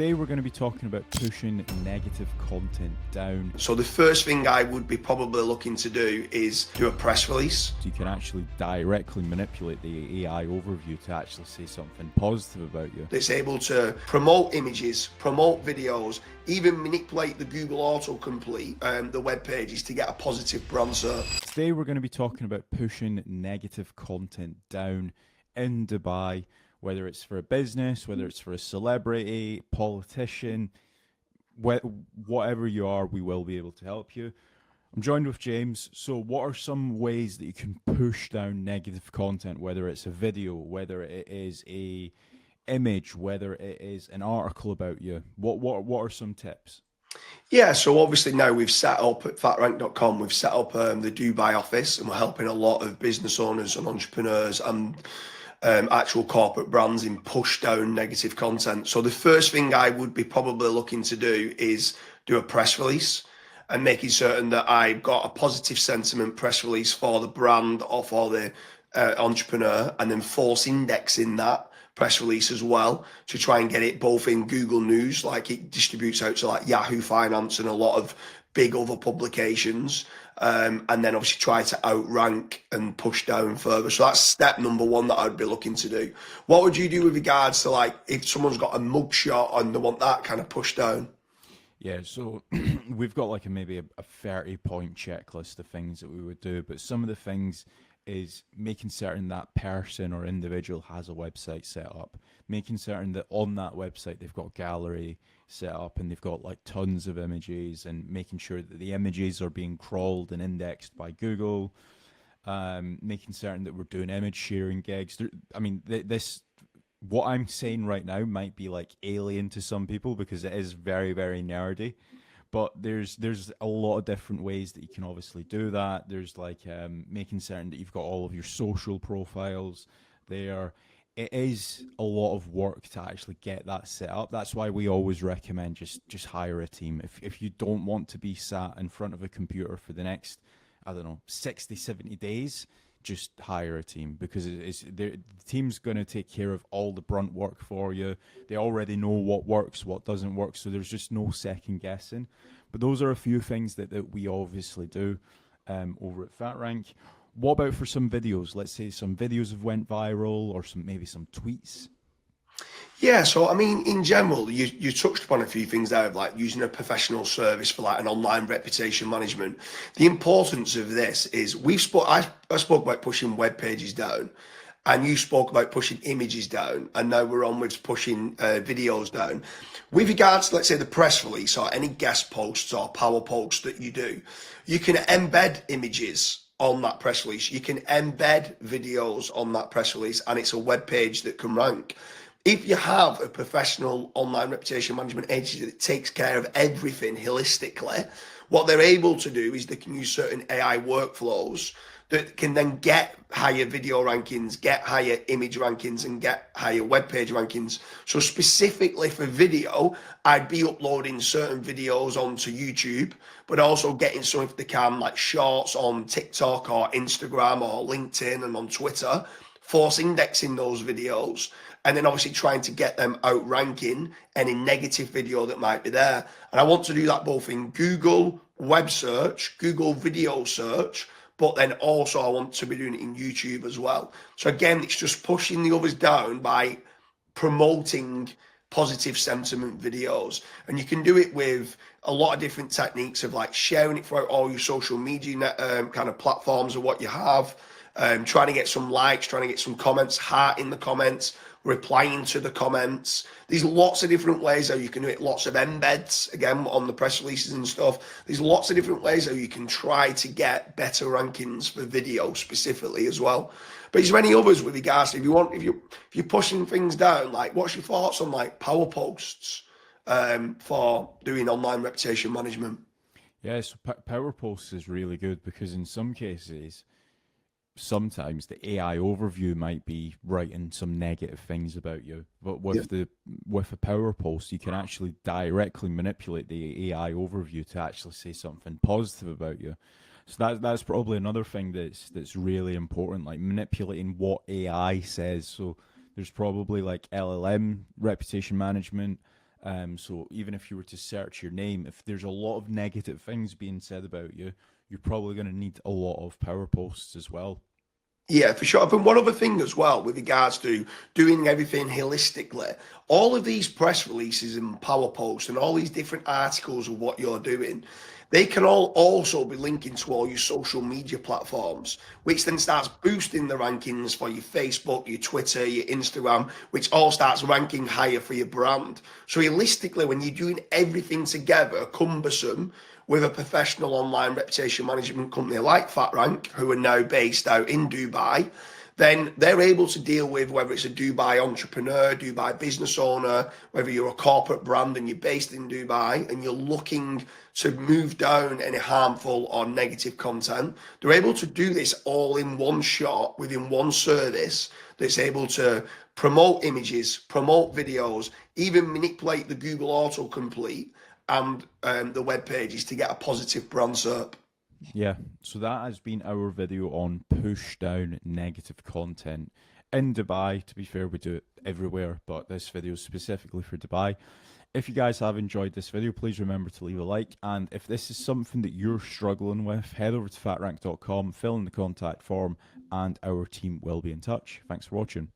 Today we're going to be talking about pushing negative content down. So the first thing I would be probably looking to do is do a press release. So you can actually directly manipulate the AI overview to actually say something positive about you. That's able to promote images, promote videos, even manipulate the Google autocomplete, the web pages to get a positive brand search. Today we're going to be talking about pushing negative content down in Dubai, whether it's for a business, whether it's for a celebrity, politician, whatever you are, we will be able to help you. I'm joined with James. So what are some ways that you can push down negative content, whether it's a video, whether it is a image, whether it is an article about you? What are some tips? Yeah, so obviously now we've set up at fatrank.com, we've set up the Dubai office, and we're helping a lot of business owners and entrepreneurs and actual corporate brands in push down negative content. So the first thing I would be probably looking to do is do a press release and making certain that I've got a positive sentiment press release for the brand or for the entrepreneur, and then force indexing that press release as well to try and get it both in Google News, like it distributes out to like Yahoo Finance and a lot of big other publications, and then obviously try to outrank and push down further. So that's step number one that I'd be looking to do. What would you do with regards to like if someone's got a mugshot and they want that kind of push down? Yeah, so we've got like maybe a 30-point checklist of things that we would do, but some of the things is making certain that person or individual has a website set up, making certain that on that website they've got gallery set up and they've got like tons of images, and making sure that the images are being crawled and indexed by Google, making certain that we're doing image sharing gigs. This what I'm saying right now might be like alien to some people because it is very, very nerdy. But there's a lot of different ways that you can obviously do that. There's like making certain that you've got all of your social profiles there. It is a lot of work to actually get that set up. That's why we always recommend just hire a team. If you don't want to be sat in front of a computer for the next, I don't know, 60, 70 days, just hire a team, because the team's going to take care of all the brunt work for you. They already know what works, what doesn't work, so there's just no second guessing. But those are a few things that we obviously do over at FatRank. What about for some videos? Let's say some videos have went viral, or maybe some tweets. Yeah, so I mean, in general, you touched upon a few things there of like using a professional service for like an online reputation management. The importance of this is I spoke about pushing web pages down, and you spoke about pushing images down, and now we're on with pushing videos down. With regards to, let's say, the press release or any guest posts or power posts that you do, you can embed images on that press release. You can embed videos on that press release, and it's a web page that can rank. If you have a professional online reputation management agency that takes care of everything holistically, what they're able to do is they can use certain AI workflows that can then get higher video rankings, get higher image rankings, and get higher web page rankings. So specifically for video, I'd be uploading certain videos onto YouTube, but also getting some, if they can, like shorts on TikTok or Instagram or LinkedIn and on Twitter, force indexing those videos, and then obviously trying to get them outranking any negative video that might be there. And I want to do that both in Google web search, Google video search, but then also I want to be doing it in YouTube as well. So again, it's just pushing the others down by promoting positive sentiment videos. And you can do it with a lot of different techniques of like sharing it throughout all your social media kind of platforms of what you have, trying to get some likes, trying to get some comments, heart in the comments, replying to the comments. There's lots of different ways how you can do it, lots of embeds, again, on the press releases and stuff. There's lots of different ways how you can try to get better rankings for video specifically as well. But is there any others with regards to if you're pushing things down, like what's your thoughts on like power posts for doing online reputation management? Yeah, so power posts is really good because in some cases, sometimes the AI overview might be writing some negative things about you, but with a power post, you can actually directly manipulate the AI overview to actually say something positive about you. So that's probably another thing that's really important, like manipulating what AI says. So there's probably like LLM reputation management, So even if you were to search your name, if there's a lot of negative things being said about you, you're probably going to need a lot of power posts as well. Yeah, for sure. And one other thing as well, with regards to doing everything holistically, all of these press releases and power posts and all these different articles of what you're doing, they can all also be linking to all your social media platforms, which then starts boosting the rankings for your Facebook, your Twitter, your Instagram, which all starts ranking higher for your brand. So realistically, when you're doing everything together, cumbersome, with a professional online reputation management company like FatRank, who are now based out in Dubai, then they're able to deal with whether it's a Dubai entrepreneur, Dubai business owner, whether you're a corporate brand and you're based in Dubai and you're looking to move down any harmful or negative content. They're able to do this all in one shot within one service that's able to promote images, promote videos, even manipulate the Google autocomplete and the web pages to get a positive brand SERP. Yeah, so that has been our video on push down negative content in Dubai. To be fair, we do it everywhere, but this video is specifically for Dubai. If you guys have enjoyed this video, please remember to leave a like. And if this is something that you're struggling with, head over to fatrank.com, fill in the contact form, and our team will be in touch. Thanks for watching.